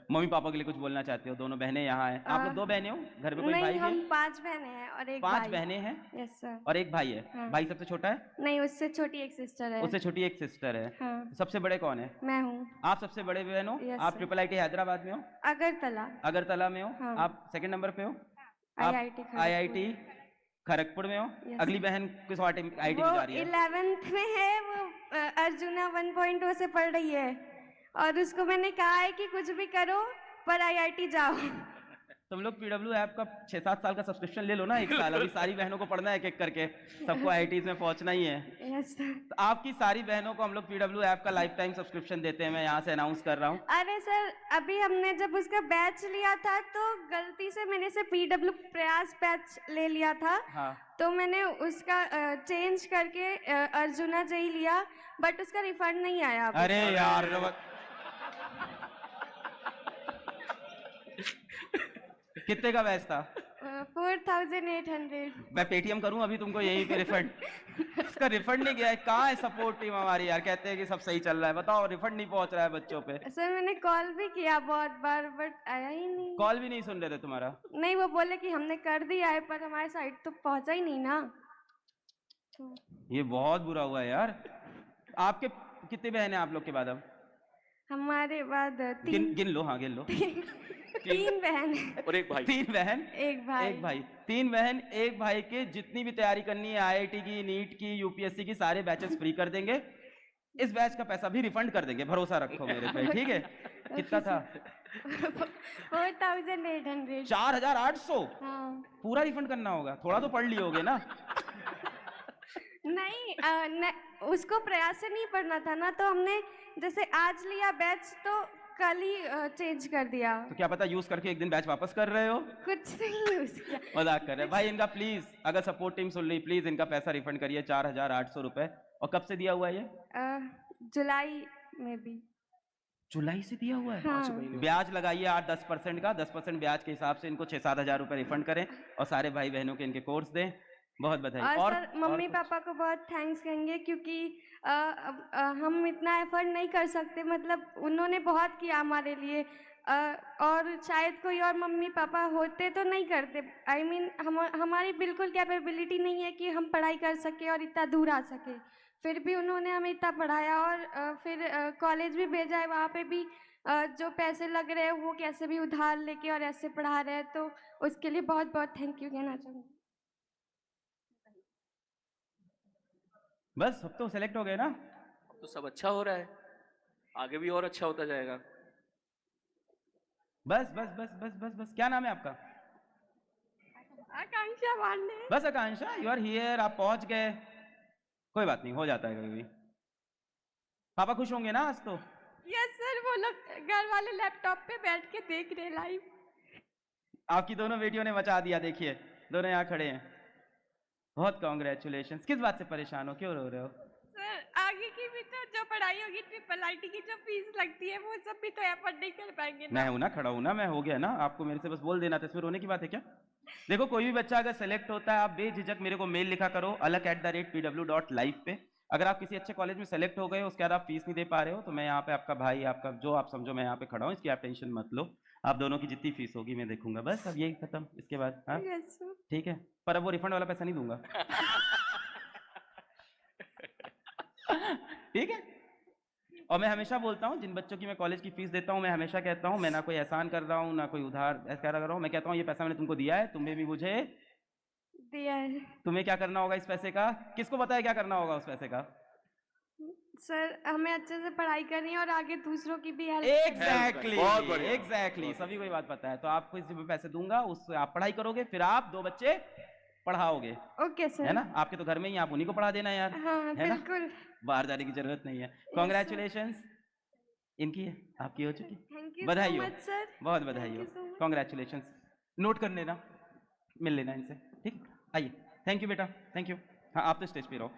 Mummy papa के लिए कुछ बोलना चाहते हो? दोनों बहनें यहाँ हैं। आप लोग दो बहनें हो? घर में कोई नहीं, भाई भी है? हम 5 बहनें हैं और एक 5 भाई। बहनें हैं यस सर। और एक भाई है। हाँ। भाई सबसे छोटा है? नहीं, उससे छोटी एक सिस्टर है। उससे छोटी एक सिस्टर है। हाँ। सबसे बड़े कौन है? मैं हूँ। आप सबसे बड़े बहन हो। यस आप सर। ट्रिपल आईटी हैदराबाद में हो? अगरतला। अगरतला में हो। हाँ। आप सेकंड नंबर पे हो। आप आईआईटी खड़गपुर। आईआईटी खड़गपुर में हो। यस अगली सर। बहन किस आईआईटी वो में जा रही है? 11th में है। वो अर्जुना 1.0 से पढ़ रही है और उसको मैंने कहा है कि कुछ भी करो पर आईआईटी जाओ। तुम लोग पीडब्ल्यू ऐप का 6-7 साल का सब्सक्रिप्शन ले लो ना, एक साल। अभी सारी बहनों को पढ़ना है एक एक करके, सबको आईआईटीज में पहुंचना ही है। Yes sir. तो आपकी सारी बहनों को हम लोग पीडब्ल्यू ऐप का लाइफ टाइम सब्सक्रिप्शन देते हैं। मैं यहाँ से अनाउंस कर रहा हूँ। अरे सर, अभी हमने जब उसका बैच लिया था तो गलती से मैंने से पीडब्ल्यू प्रयास बैच ले लिया था। हाँ। तो मैंने उसका चेंज करके अर्जुना से ही लिया, बट उसका रिफंड नहीं आया अभी अरे तक। यार, कितने का बैच था? 4800। मैं पेटीएम करूं अभी तुमको यहीं पे रिफंड? इसका रिफंड नहीं गया है। कहाँ है सपोर्ट टीम हमारी यार? कहते हैं कि सब सही चल रहा है, बताओ रिफंड नहीं पहुंच रहा है बच्चों पे। सर मैंने कॉल भी किया बहुत बार बट आया ही नहीं। कॉल भी नहीं सुन रहे थे तुम्हारा? नहीं, वो बोले कि हमने कर दिया है पर हमारे साइड तो पहुंचा ही नहीं ना। तो ये बहुत बुरा हुआ है यार। आपके कितने बहन हैं आप लोग के बाद? अब हमारे बाद गिन गिन लो। हाँ गिन लो। तीन बहन है और एक भाई। 3 बहन एक भाई। एक भाई। 3 बहन एक भाई के जितनी भी तैयारी करनी है, आईआईटी की, नीट की, यूपीएससी की, सारे बैचेस फ्री कर देंगे। इस बैच का पैसा भी रिफंड कर देंगे, भरोसा रखो मेरे पे, ठीक है? कितना था? 4800। 4800? हाँ। पूरा रिफंड करना होगा? थोड़ा तो पढ़ लियोगे ना? नहीं, उसको प्रयास से नहीं पढ़ना था ना, तो हमने जैसे आज लिया बैच तो कल ही चेंज कर दिया। तो क्या पता यूज करके एक दिन बैच वापस कर रहे हो? कुछ नहीं यूज किया। मजाक कर रहे हैं भाई। इनका प्लीज, अगर सपोर्ट टीम सुन रही, प्लीज इनका पैसा रिफंड करिए, 4800 रुपए। और कब से दिया हुआ है ये? जुलाई में भी। जुलाई से दिया हुआ है? हाँ। ब्याज लगाइए 8-10% का। 10% ब्याज के हिसाब से इनको 6-7 हजार रुपए रिफंड करें और सारे भाई बहनों के इनके कोर्स दें। बहुत बधाई। और सर मम्मी कुछ? पापा को बहुत थैंक्स कहेंगे क्योंकि हम इतना एफर्ट नहीं कर सकते, मतलब उन्होंने बहुत किया हमारे लिए। और शायद कोई और मम्मी पापा होते तो नहीं करते। आई मीन हमारी बिल्कुल कैपेबिलिटी नहीं है कि हम पढ़ाई कर सके और इतना दूर आ सके, फिर भी उन्होंने हमें इतना पढ़ाया और फिर कॉलेज भी भेजा है। वहाँ पे भी जो पैसे लग रहे हैं वो कैसे भी उधार लेके और ऐसे पढ़ा रहे हैं, तो उसके लिए बहुत बहुत थैंक यू कहना चाहूँगी। बस, अब तो सेलेक्ट हो गए ना? अब तो सब अच्छा हो रहा है, आगे भी और अच्छा होता जाएगा। बस बस बस बस बस बस। क्या नाम है आपका? आकांक्षा पांडे। बस आकांक्षा, यू आर हियर। आप पहुंच गए। कोई बात नहीं, हो जाता है कभी भी। पापा खुश होंगे ना आज तो? यस सर, वो लोग घर वाले लैपटॉप पे बैठ के देख रहे लाइव। आपकी दोनों बेटियों ने मचा दिया, देखिए दोनों यहाँ खड़े हैं। बहुत कॉन्ग्रेचुलेशन। किस बात से परेशान हो? क्यों रो रहे हो? सर आगे की भी तो जो पढ़ाई होगी, ट्रिपल आईटी की जो फीस लगती है वो सब भी तो एफर्ट नहीं कर पाएंगे ना। मैं हूं ना, खड़ा हूं ना, मैं हो गया ना। आपको मेरे से बस बोल देना था, इसमें रोने की बात है क्या? देखो, कोई भी बच्चा अगर सेलेक्ट होता है, आप बेझिझक मेरे को मेल लिखा करो alak@pw.live पे। अगर आप किसी अच्छे कॉलेज में सेलेक्ट हो गए, उसके बाद आप फीस नहीं दे पा रहे हो, तो मैं यहाँ पे आपका भाई, आपका जो आप समझो, मैं यहाँ पे खड़ा हूँ। इसकी आप टेंशन मत लो। आप दोनों की जितनी फीस होगी मैं देखूंगा। बस अब यही खत्म। इसके बाद हाँ यस सर। ठीक है, पर अब वो रिफंड वाला पैसा नहीं दूंगा। ठीक है। और मैं हमेशा बोलता हूँ, जिन बच्चों की मैं कॉलेज की फीस देता हूँ, मैं हमेशा कहता हूँ, मैं ना कोई एहसान कर रहा हूँ, ना कोई उधार ऐसा कर रहा हूँ। मैं कहता हूँ ये पैसा मैंने तुमको दिया है, तुम्हें भी मुझे दिया है। तुम्हें क्या करना होगा इस पैसे का? किसको पता है क्या करना होगा उस पैसे का? सर हमें अच्छे से पढ़ाई करनी है और आगे दूसरों की भी हेल्प। एग्जैक्टली, बहुत बढ़िया। एग्जैक्टली। सभी को ये बात पता है। तो आपको इस पैसे दूंगा, उससे आप पढ़ाई करोगे, फिर आप 2 बच्चे पढ़ाओगे, ओके सर। है ना? आपके तो घर में ही, आप उन्हीं को पढ़ा देना यार, हाँ है ना? बिल्कुल। बाहर जाने की जरूरत नहीं है। sir. कॉन्ग्रेचुलेशंस। इनकी है, आपकी हो चुकी। थैंक यू सो बधाई हो, मच सर। बहुत बधाई थैंक हो। You so much. Congratulations. Note कर लेना, मिल लेना इनसे, ठीक? आइए। थैंक यू बेटा, थैंक यू। हाँ आप तो स्टेज पे रहो।